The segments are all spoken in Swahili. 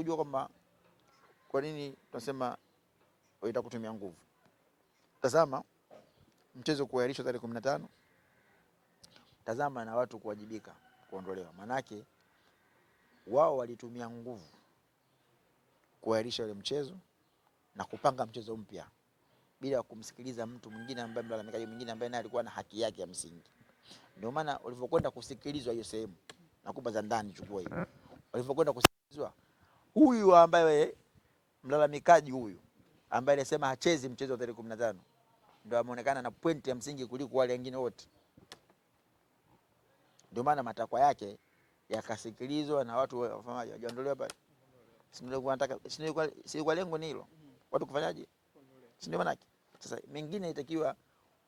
kujua kwamba kwa nini tunasema waita kutumia nguvu. Tazama mchezo kuahirishwa tarehe 15. Tazama na watu kuwajibika, kuondolewa. Manake wao walitumia nguvu kuahirisha ile mchezo na kupanga mchezo mpya bila kumsikiliza mtu mwingine ambaye mlalamikaji mwingine ambaye naye alikuwa na haki yake ya msingi. Ndio maana ulivyokwenda kusikilizwa hiyo sehemu, nakupa za ndani, chukua hiyo. Ulivyokwenda kusikilizwa, huyu ambaye mlalamikaji huyu ambaye alisema hachezi mchezo wa tarehe 15 ndio ameonekana na pointi ya msingi kuliko wale wengine wote. Ndio maana matakwa yake yakasikilizwa na watu wafamaji waondolewa pale. Si kwa lengo ni hilo. Watu kufanyaje? Si ndio maana. Sasa mengine itakiwa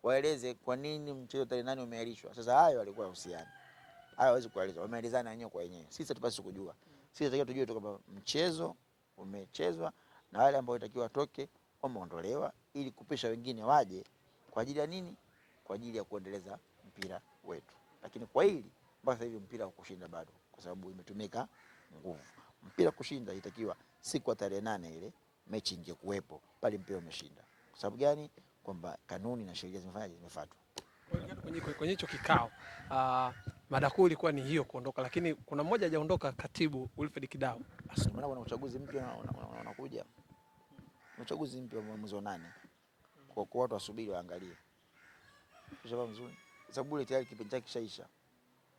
waeleze kwa nini mchezo tarehe 8 umeahirishwa. Sasa hayo walikuwa husiana. Hayo hawezi kueleza. Wameelezana wenyewe kwa wenyewe. Sisi hatupaswi kujua. Sisi tunatakiwa tujue tu kwamba mchezo umechezwa na wale ambao itakiwa toke wameondolewa ili kupisha wengine waje kwa ajili ya nini? Kwa ajili ya kuendeleza mpira wetu. Lakini kwa hili mpaka sasa hivi mpira kushinda bado kwa sababu imetumika nguvu. Mpira kushinda itakiwa siku ya tarehe 8 ile mechi ingekuwepo pale mpira umeshinda. Kwa sababu gani? Kwamba kanuni na sheria zimefuatwa. Kwenye hicho kikao mada kuu ilikuwa ni hiyo kuondoka, lakini kuna mmoja hajaondoka, katibu Wilfred Kidau. Maana kuna uchaguzi mpya unakuja. Uchaguzi mpya mwezi wa 8. Kwa watu wasubiri waangalie. Kisha mzuri. Sababu ile tayari kipindi chake kishaisha.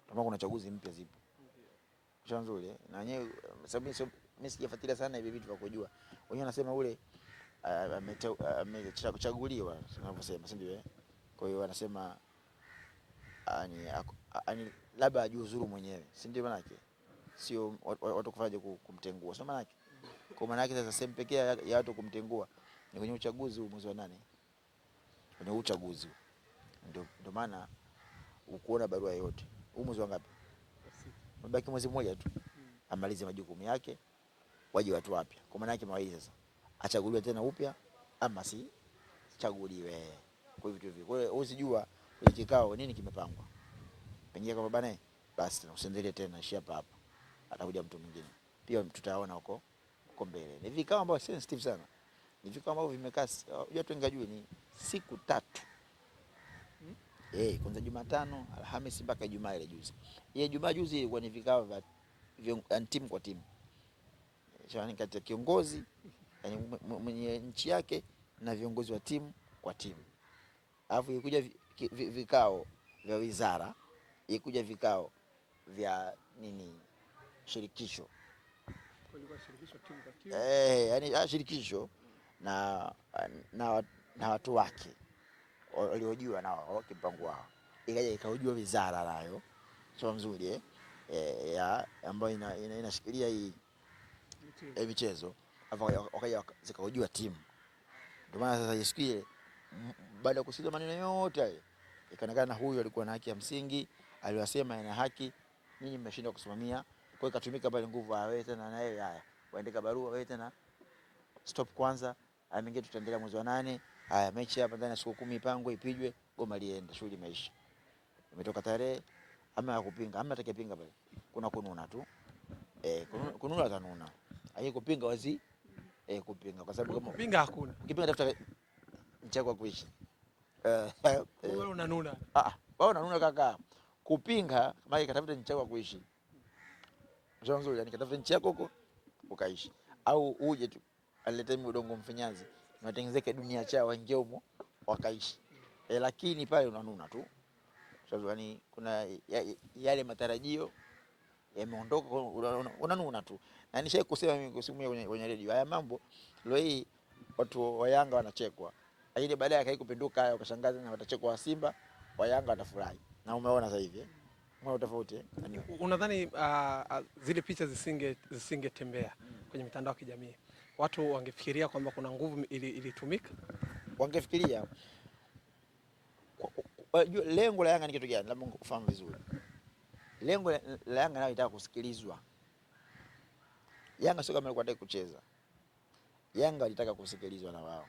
Kama kuna chaguzi mpya zipo. Kisha nzuri na wenyewe sababu mimi sijafuatilia sana hivi vitu vya kujua. Wenyewe wanasema ule amechaguliwa tunavyosema, si ndio? Kwa hiyo wanasema ani labda ajiuzuru mwenyewe, si ndio? Maana yake sio watu kufaje kumtengua, sio maana yake. Kwa maana yake sasa sehemu pekee ya watu kumtengua ni kwenye uchaguzi mwezi wa 8. Kwenye uchaguzi ndio maana ukuona barua yote. Mwezi wa ngapi? Mbaki mwezi mmoja tu amalize majukumu yake, waje watu wapya. Kwa maana yake mawili sasa, achaguliwe tena upya ama si chaguliwe. Kwa hivyo vitu. Kwa hiyo usijua kwenye kikao nini kimepangwa. Pengine kama bana basi usiendelee tena, ishia hapa. Atakuja mtu mwingine. Pia tutaona huko mbele. Ni vikao ambavyo sensitive sana. Ni vikao ambavyo vimekaa, watu wengi ni siku 3. Kwanza Jumatano, Alhamisi mpaka Ijumaa ile juzi. Ile Ijumaa juzi ilikuwa ni vikao vya timu kwa timu. Shawani kati ya kiongozi yani mwenye nchi yake na viongozi wa timu kwa timu. Alafu ikuja vikao vya wizara, ikuja vikao vya shirikisho. Kulikuwa shirikisho timu kwa timu. Yani shirikisho na watu wake waliojua nao kipango wao. Ikaja ikaujua wizara nayo. Sio mzuri ambayo inashikilia hii michezo. Wakaja zikaujua timu. Ndio maana sasa isikie baada ya kusikiza maneno yote haya ikaonekana huyu alikuwa na haki ya msingi, aliwasema ina haki, ninyi mmeshindwa kusimamia. Kwa hiyo ikatumika pale nguvu wewe tena na yeye haya. Waandika barua wewe tena stop kwanza, ameingia tutaendelea mwezi wa 8. Haya mechi hapa ndani ya siku 10 ipangwe ipijwe, goma liende, shughuli imeisha. Imetoka tarehe ama kupinga, ama atakayepinga pale. Kuna kununa tu. Kununa atanuna. Hayo kupinga wazi kupinga kwa sababu kama kupinga hakuna. Ukipinga tafuta nchi yako kuishi. Wewe unanuna. Wao unanuna kaka. Kupinga maana katafuta nchi yako kuishi. Njoo nzuri, yani katafuta nchi yako huko ukaishi. Au uje tu alete udongo mfinyanzi, unatengenezeka dunia chao waingie huko wakaishi. Lakini pale unanuna tu. Sababu yani kuna yale matarajio yameondoka, unanuna tu. Na nishaye kusema mimi kusimu kwenye radio haya mambo leo hii watu wa Yanga wanachekwa. Lakini baadaye akaikupinduka haya ukashangaza na watachekwa wa Simba, wa Yanga watafurahi. Na umeona sasa hivi mwana tofauti. Unadhani zile picha zisingetembea kwenye mitandao ya kijamii, watu wangefikiria kwamba kuna nguvu ilitumika? Wangefikiria lengo la Yanga ni kitu gani? Labda ufahamu vizuri. Lengo la Yanga nao itaka kusikilizwa. Yanga sio kama alikuwa anataka kucheza. Yanga alitaka kusikilizwa na wao.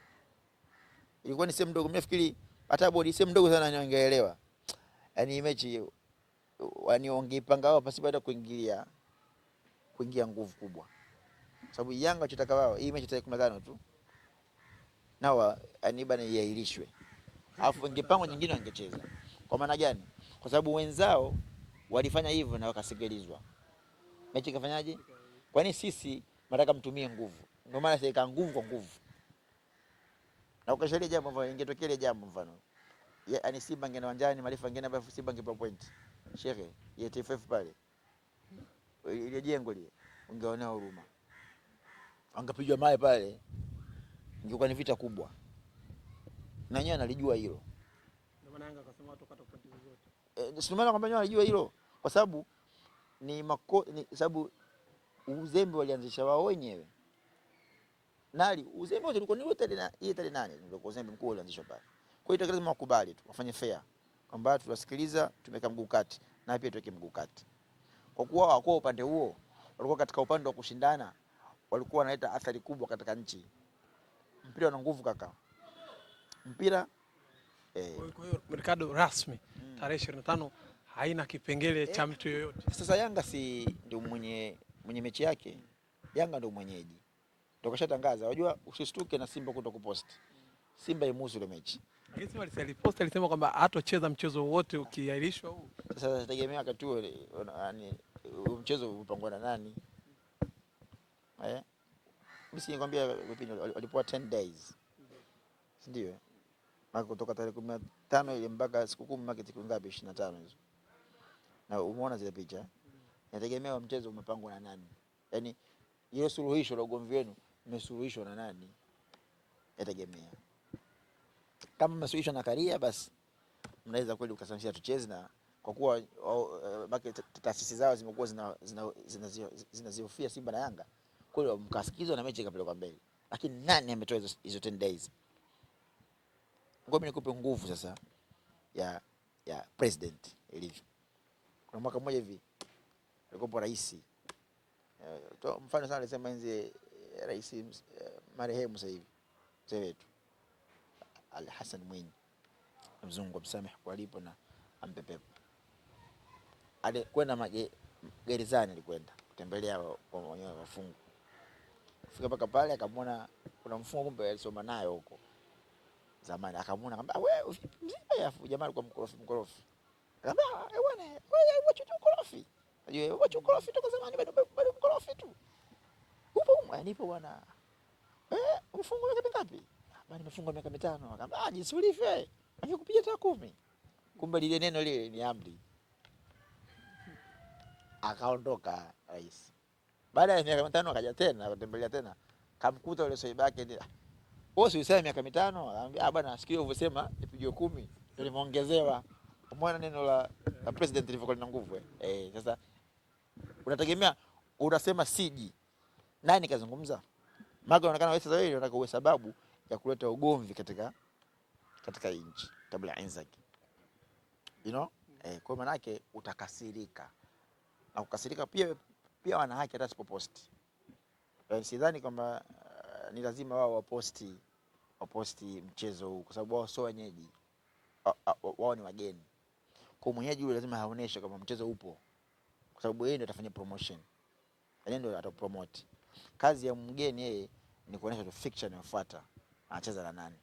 Ilikuwa ni sehemu ndogo, mnafikiri hata bodi sehemu ndogo sana wangeelewa. Yaani mechi wangeipanga wao pasipo hata kuingia nguvu kubwa. Sababu Yanga wachotaka wao hii mechi tarehe 15 tu. Nao bana iahirishwe. Alafu ingepangwa nyingine wangecheza. Kwa maana gani? Kwa sababu wenzao walifanya hivyo na wakasegelizwa. Mechi ikafanyaje? Kwani sisi nataka mtumie nguvu. Ndio maana sasa nguvu kwa nguvu. Na ukashauri jambo ambalo ingetokea ile jambo mfano. Yaani Simba ngene uwanjani, Malifa ngene hapa Simba ngepa point. Shehe, ya TFF pale. Ile jengo lile ungeonea huruma. Angepigwa mawe pale. Ingekuwa ni vita kubwa. Na yeye analijua hilo. Ndio maana Yanga akasema watu kata pointi zote. Ndio maana kwamba yeye analijua hilo kwa sababu ni sababu uzembe walianzisha wao wenyewe. Nali uzembe wote ulikuwa ni tarehe 8 ndio uzembe mkuu ulianzishwa pale. Kwa hiyo lazima wakubali tu, wafanye fair. Kwamba tunasikiliza, tumeka mguu kati na pia tuweke mguu kati. Kwa kuwa wako upande huo, walikuwa katika upande wa kushindana, walikuwa wanaleta athari kubwa katika nchi. Mpira una nguvu kaka. Mpira Kwa hiyo Mercado rasmi tarehe 25 haina kipengele cha mtu yoyote. Sasa Yanga si ndio mwenye mechi yake. Yanga ndio mwenyeji. Ndio kashatangaza. Unajua usistuke na Simba kuto kupost. Simba imuhusu ile mechi. Lakini Simba alipost alisema kwamba hatocheza mchezo wote ukiahirishwa huu. Sasa nategemea wakati huo yani mchezo upangwa na nani? Mimi nikwambia walipoa 10 days. Ndio. Maka kutoka tarehe 15 ile mpaka siku 10 market siku ngapi 25 hizo. Na umeona zile picha? Nategemea mchezo umepangwa na nani? Yaani ile suluhisho la ugomvi wenu mmesuluhishwa na nani? Nategemea. Kama mmesuluhishwa na Karia basi mnaweza kweli ukasamishia tucheze na kwa kuwa taasisi zao zimekuwa zinazihofia Simba na Yanga. Kwa hiyo mkasikizwa na mechi ikapelekwa mbele. Lakini nani ametoa hizo 10 days? Ngome nikupe nguvu sasa ya president ilivyo. Kuna mwaka mmoja hivi alikuwa rais. Mfano sana alisema enzi rais marehemu sasa hivi. Mzee wetu Ali Hassan Mwinyi. Mzungu msamehe kwa alipo na ampe pepo. Alikwenda gerezani alikwenda kutembelea wafungwa. Fika mpaka pale akamwona kuna mfungwa kumbe alisoma nayo huko zamani, akamwona akamwambia wewe mzima afu jamaa alikuwa mkorofi. Akamwambia bwana wewe wacha ukorofi. Unajua wacha ukorofi toka zamani bado mkorofi tu. Upo nipo bwana. Umefungwa miaka mingapi? Bali nimefungwa miaka 5. Akamwambia jinsi ulivyo. Angekupiga hata 10. Kumbe lile neno lile ni amri. Akaondoka rais. Baada ya miaka 5 akaja tena akatembelea tena. Kamkuta yule soiba yake ndio. Wewe usiseme miaka 5, anamwambia bwana sikio ulivyosema nipige 10 ndio nimeongezewa. Umeona neno la president lilivyokuwa lina nguvu sasa unategemea unasema siji. Nani kazungumza? Maana inaonekana wewe sasa unataka uwe sababu ya kuleta ugomvi katika nchi kabla ya Inzaghi. Kwa maana yake utakasirika. Na kukasirika pia wana haki hata sipoposti. Sidhani kwamba ni lazima wao waposti mchezo huu kwa sababu wao sio wenyeji. Wao ni wageni. Kwa mwenyeji yule lazima aoneshe kama mchezo upo. Kwa sababu yeye ndio atafanya promotion. Yeye ndio atapromote. Kazi ya mgeni yeye ni kuonesha tu fiction inayofuata. Anacheza na nani?